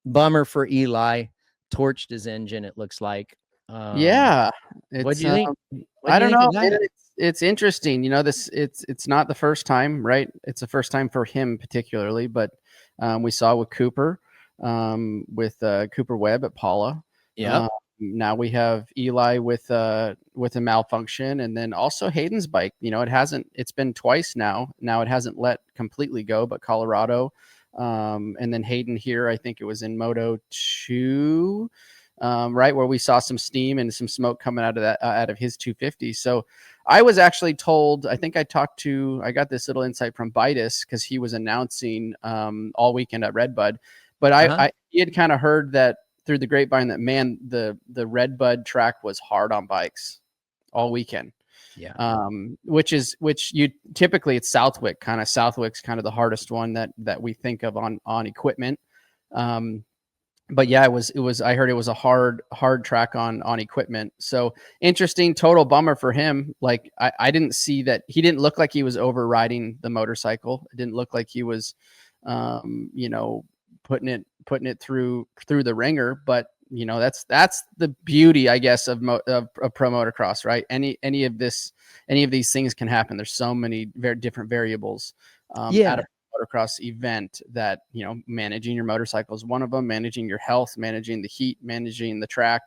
bummer for Eli. Torched his engine, it looks like. Yeah, What do it's you think? What do I you don't think know. of that? It's interesting. You know, it's not the first time, right? It's the first time for him particularly, but we saw with Cooper, with Cooper Webb at Paula. Yep. Now we have Eli with a malfunction, and then also Hayden's bike. You know, it's been twice now. Now it hasn't let completely go, but Colorado, and then Hayden here. I think it was in Moto 2. Right where we saw some steam and some smoke coming out of that out of his 250. So I was actually told, I think I got this little insight from Bitus because he was announcing all weekend at RedBud, but he had kind of heard that through the grapevine that, man, the RedBud track was hard on bikes all weekend. Yeah. Which you typically it's Southwick. Southwick's kind of the hardest one that we think of on equipment. But yeah, it was, I heard it was a hard track on equipment. So interesting, total bummer for him. Like I didn't see that. He didn't look like he was overriding the motorcycle. It didn't look like he was, putting it through the ringer. But you know, that's the beauty, I guess, of pro motocross, right? Any of these things can happen. There's so many very different variables. At a motocross event that, you know, managing your motorcycle is one of them, managing your health, managing the heat, managing the track.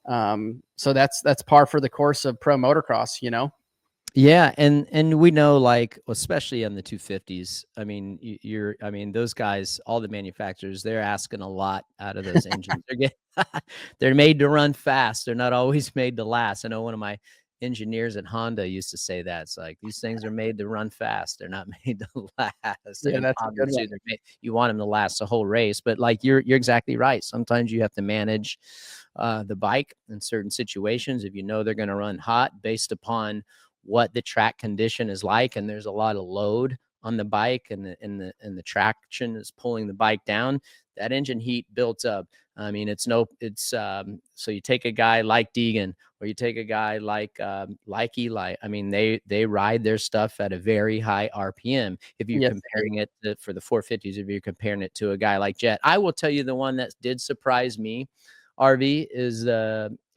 So that's par for the course of pro motocross, you know? Yeah. And we know, like, especially on the 250s, I mean, those guys, all the manufacturers, they're asking a lot out of those engines. They're made to run fast. They're not always made to last. I know one of my engineers at Honda used to say that. It's like, these things are made to run fast. They're not made to last. Yeah, And that's a good obviously one. you want them to last the whole race, but like, you're exactly right. Sometimes you have to manage the bike in certain situations. If you know they're going to run hot based upon what the track condition is like, and there's a lot of load on the bike, and the traction is pulling the bike down, that engine heat built up. I mean, so you take a guy like Deegan, or you take a guy like Eli. I mean, they ride their stuff at a very high RPM. If you're comparing it for the 450s, if you're comparing it to a guy like Jet, I will tell you the one that did surprise me, RV,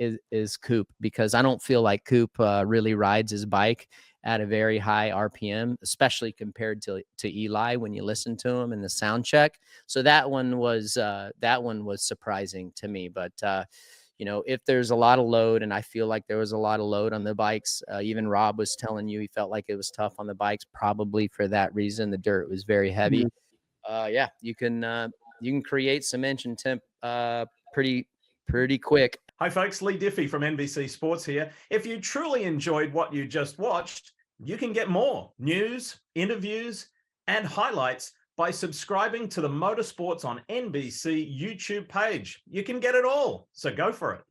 is Coop, because I don't feel like Coop really rides his bike at a very high RPM, especially compared to Eli when you listen to him in the sound check. So that one was surprising to me. But you know, if there's a lot of load, and I feel like there was a lot of load on the bikes, even Rob was telling you he felt like it was tough on the bikes, probably for that reason. The dirt was very heavy. Yeah, you can create some engine temp pretty quick. Hi folks, Lee Diffie from NBC Sports here. If you truly enjoyed what you just watched, you can get more news, interviews, and highlights by subscribing to the Motorsports on NBC YouTube page. You can get it all, so go for it.